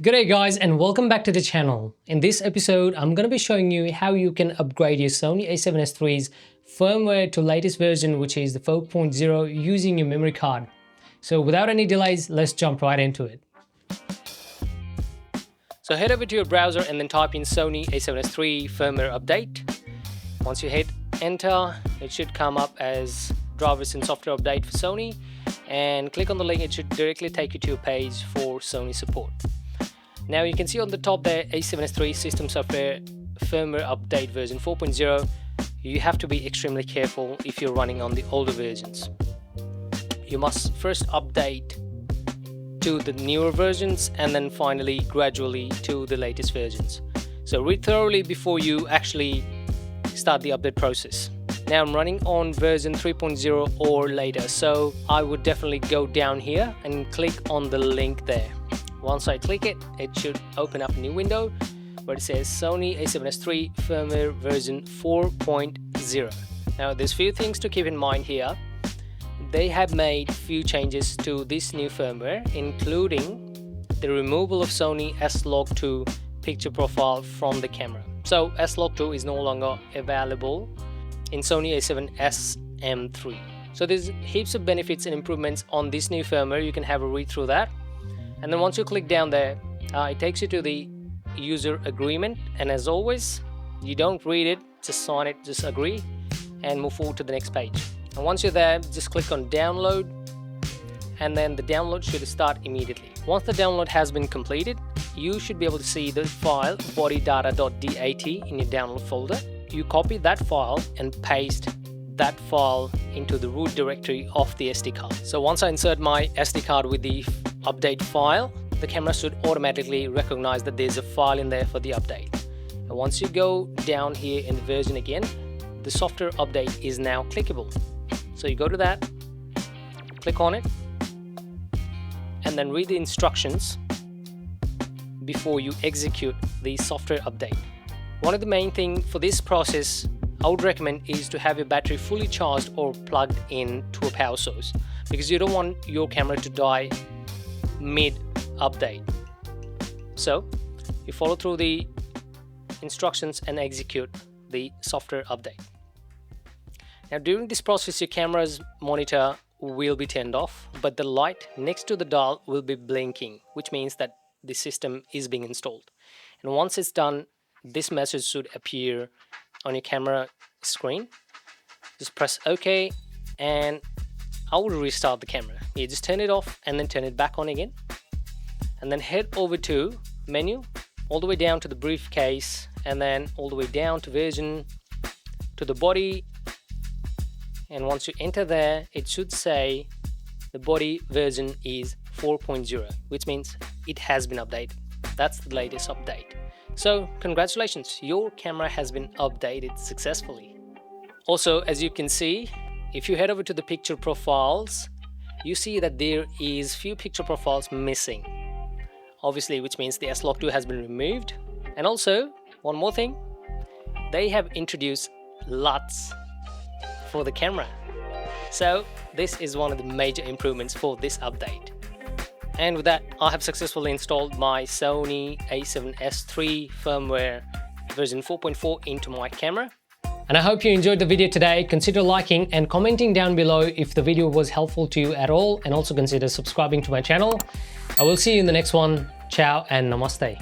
G'day guys and welcome back to the channel. In this episode, I'm going to be showing you how you can upgrade your Sony A7S III's firmware to latest version, which is the 4.0, using your memory card. So without any delays, let's jump right into it. So head over to your browser and then type in Sony A7S III firmware update. Once you hit enter, it should come up as drivers and software update for Sony, and click on the link. It should directly take you to a page for Sony support. Now you can see on the top there, A7S III system software firmware update version 4.0. You have to be extremely careful if you're running on the older versions. You must first update to the newer versions and then finally gradually to the latest versions. So read thoroughly before you actually start the update process. Now I'm running on version 3.0 or later, so I would definitely go down here and click on the link there. Once I click it, it should open up a new window where it says Sony A7S III firmware version 4.0. Now there's few things to keep in mind here. They have made few changes to this new firmware, including the removal of Sony S-Log2 picture profile from the camera. So S-Log2 is no longer available in Sony A7S III. So there's heaps of benefits and improvements on this new firmware. You can have a read through that. And then once you click down there, it takes you to the user agreement, and as always, you don't read it, just sign it, just agree and move forward to the next page. And once you're there, just click on download, and then the download should start immediately. Once the download has been completed, you should be able to see the file bodydata.dat in your download folder. You copy that file and paste that file into the root directory of the SD card. So once I insert my SD card with the update file, the camera should automatically recognize that there's a file in there for the update. And once you go down here in the version again, the software update is now clickable. So you go to that, click on it, and then read the instructions before you execute the software update. One of the main things for this process I would recommend is to have your battery fully charged or plugged in to a power source, because you don't want your camera to die mid-update. So you follow through the instructions and execute the software update. Now during this process, your camera's monitor will be turned off, but the light next to the dial will be blinking, which means that the system is being installed. And once it's done, this message should appear on your camera screen. Just press OK, and I will restart the camera. You just turn it off and then turn it back on again, and then head over to menu, all the way down to the briefcase, and then all the way down to version, to the body. And once you enter there, it should say the body version is 4.0, which means it has been updated. That's the latest update. So congratulations, your camera has been updated successfully. Also, as you can see, if you head over to the picture profiles, you see that there is few picture profiles missing, obviously, which means the S-Log2 has been removed. And also, one more thing, they have introduced LUTs for the camera. So this is one of the major improvements for this update. And with that, I have successfully installed my Sony A7S III firmware version 4.4 into my camera. And I hope you enjoyed the video today. Consider liking and commenting down below if the video was helpful to you at all, and also consider subscribing to my channel. I will see you in the next one. Ciao and namaste.